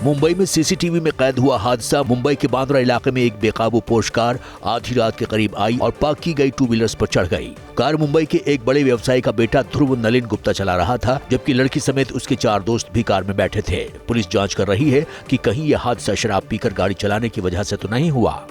मुंबई में सीसीटीवी में कैद हुआ हादसा। मुंबई के बांद्रा इलाके में एक बेकाबू पोर्श कार आधी रात के करीब आई और पार्क की गई 2 व्हीलर्स पर चढ़ गई। कार मुंबई के एक बड़े व्यवसायी का बेटा ध्रुव नलिन गुप्ता चला रहा था, जबकि लड़की समेत उसके 4 दोस्त भी कार में बैठे थे। पुलिस जांच कर रही है कि कहीं यह हादसा शराब पीकर गाड़ी चलाने की वजह से तो नहीं हुआ।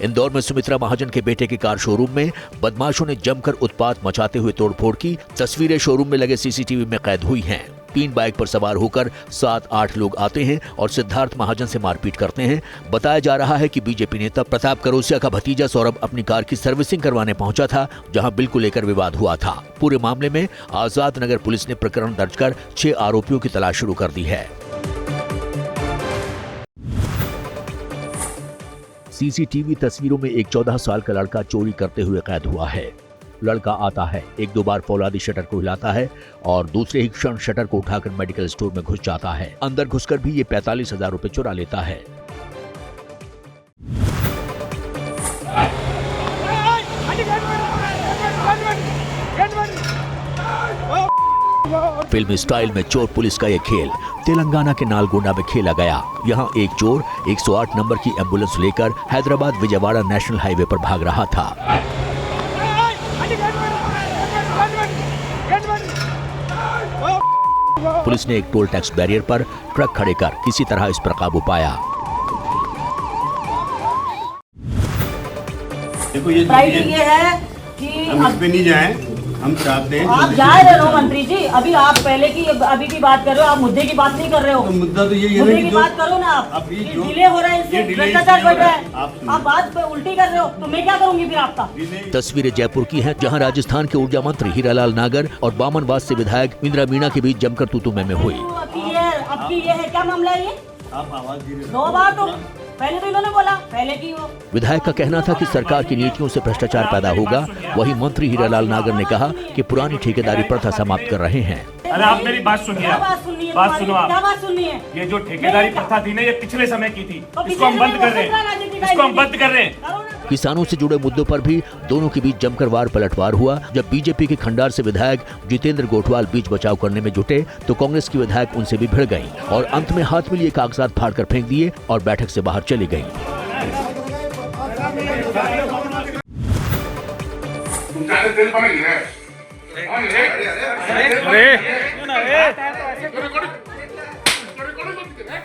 इंदौर में सुमित्रा महाजन के बेटे के कार शोरूम में बदमाशों ने जमकर उत्पात मचाते हुए तोड़फोड़ की। तस्वीरें शोरूम में लगे सीसीटीवी में कैद हुई हैं। 3 बाइक पर सवार होकर 7-8 लोग आते हैं और सिद्धार्थ महाजन से मारपीट करते हैं। बताया जा रहा है कि बीजेपी नेता प्रताप करोसिया का भतीजा सौरभ अपनी कार की सर्विसिंग करवाने पहुंचा था, जहां बिल को लेकर विवाद हुआ था। पूरे मामले में आजाद नगर पुलिस ने प्रकरण दर्ज कर 6 आरोपियों की तलाश शुरू कर दी है। सीसीटीवी तस्वीरों में एक 14 साल का लड़का चोरी करते हुए कैद हुआ है। लड़का आता है, 1-2 बार फौलादी शटर को हिलाता है और दूसरे ही क्षण शटर को उठाकर मेडिकल स्टोर में घुस जाता है। अंदर घुसकर भी ये 45,000 रुपए चुरा लेता है। फिल्मी स्टाइल में चोर पुलिस का यह खेल तेलंगाना के नालगोंडा में खेला गया। यहाँ एक चोर 108 नंबर की एम्बुलेंस लेकर हैदराबाद विजयवाड़ा नेशनल हाईवे पर भाग रहा था। पुलिस ने एक टोल टैक्स बैरियर पर ट्रक खड़े कर किसी तरह इस पर काबू पाया। देखो ये है कि हम इस पे नहीं जाएं, हम चाहते हैं आप जा रहे हो मंत्री जी। अभी आप पहले की अभी की बात कर रहे हो, आप मुद्दे की बात नहीं कर रहे हो। तो मुद्दा तो यही है मुद्दे की बात करो ना। आप डिले हो रहा है, इससे भ्रष्टाचार बढ़ रहा है। आप बात उल्टी कर रहे हो तो मैं क्या करूंगी फिर आपका। तस्वीरें जयपुर की हैं, जहां राजस्थान के ऊर्जा मंत्री हीरालाल नागर और बामनवास से विधायक इंदिरा मीणा के बीच जमकर तू-तू मैं हुई। आपकी ये है क्या मामला है? ये आप आवाज दे रहे हो। 2 बार तो पहले तो इन्होंने बोला, पहले की वो विधायक का कहना था कि सरकार की नीतियों से भ्रष्टाचार पैदा होगा। वहीं मंत्री हीरालाल नागर ने कहा कि पुरानी ठेकेदारी प्रथा समाप्त कर रहे हैं। अरे आप मेरी बात सुनिए, बात सुनो आप। क्या बात सुननी है? ये जो ठेकेदारी प्रथा थी ना, ये पिछले समय की थी। इसको हम बंद कर रहे हैं, इसको हम बंद कर रहे हैं। किसानों से जुड़े मुद्दों पर भी दोनों के बीच जमकर वार पलटवार हुआ। जब बीजेपी के खंडार से विधायक जितेंद्र गोठवाल बीच बचाव करने में जुटे तो कांग्रेस की विधायक उनसे भी भिड़ गईं और अंत में हाथ में लिए कागजात फाड़कर फेंक दिए और बैठक से बाहर चली गईं।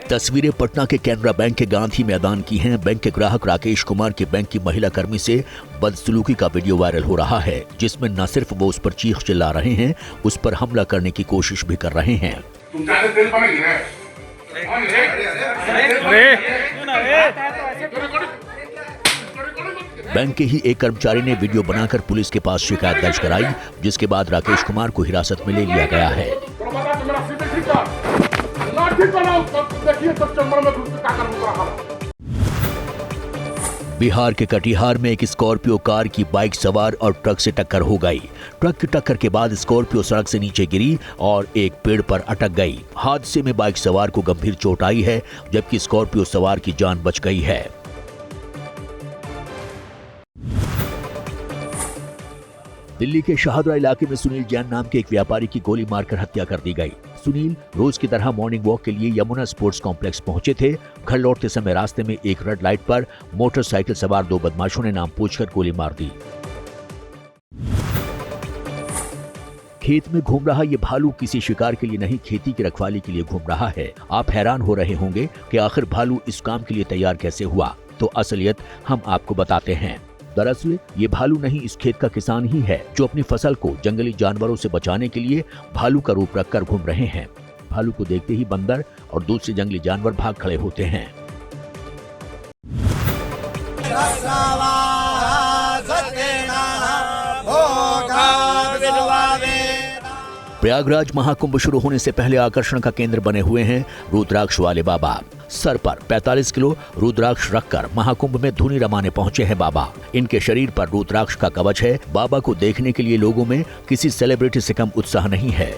तस्वीरें पटना के कैनरा बैंक के गांधी मैदान की हैं। बैंक के ग्राहक राकेश कुमार के बैंक की महिला कर्मी से बदसलूकी का वीडियो वायरल हो रहा है, जिसमें न सिर्फ वो उस पर चीख चिल्ला रहे हैं, उस पर हमला करने की कोशिश भी कर रहे हैं। बैंक के ही एक कर्मचारी ने वीडियो बनाकर पुलिस के पास शिकायत दर्ज कराई, जिसके बाद राकेश कुमार को हिरासत में ले लिया गया है। बिहार के कटिहार में एक स्कॉर्पियो कार की बाइक सवार और ट्रक से टक्कर हो गई। ट्रक की टक्कर के बाद स्कॉर्पियो सड़क से नीचे गिरी और एक पेड़ पर अटक गई। हादसे में बाइक सवार को गंभीर चोट आई है, जबकि स्कॉर्पियो सवार की जान बच गई है। दिल्ली के शाहदरा इलाके में सुनील जैन नाम के एक व्यापारी की गोली मारकर हत्या कर दी गई। सुनील रोज की तरह मॉर्निंग वॉक के लिए यमुना स्पोर्ट्स कॉम्प्लेक्स पहुंचे थे। घर लौटते समय रास्ते में एक रेड लाइट पर मोटरसाइकिल सवार 2 बदमाशों ने नाम पूछकर गोली मार दी। खेत में घूम रहा ये भालू किसी शिकार के लिए नहीं, खेती की रखवाली के लिए घूम रहा है। आप हैरान हो रहे होंगे कि आखिर भालू इस काम के लिए तैयार कैसे हुआ, तो असलियत हम आपको बताते हैं। दरअसल ये भालू नहीं, इस खेत का किसान ही है जो अपनी फसल को जंगली जानवरों से बचाने के लिए भालू का रूप रखकर घूम रहे हैं। भालू को देखते ही बंदर और दूसरे जंगली जानवर भाग खड़े होते हैं। प्रयागराज महाकुंभ शुरू होने से पहले आकर्षण का केंद्र बने हुए हैं रुद्राक्ष वाले बाबा। सर पर 45 किलो रुद्राक्ष रखकर महाकुंभ में धुनी रमाने पहुंचे हैं बाबा। इनके शरीर पर रुद्राक्ष का कवच है। बाबा को देखने के लिए लोगों में किसी सेलिब्रिटी से कम उत्साह नहीं है।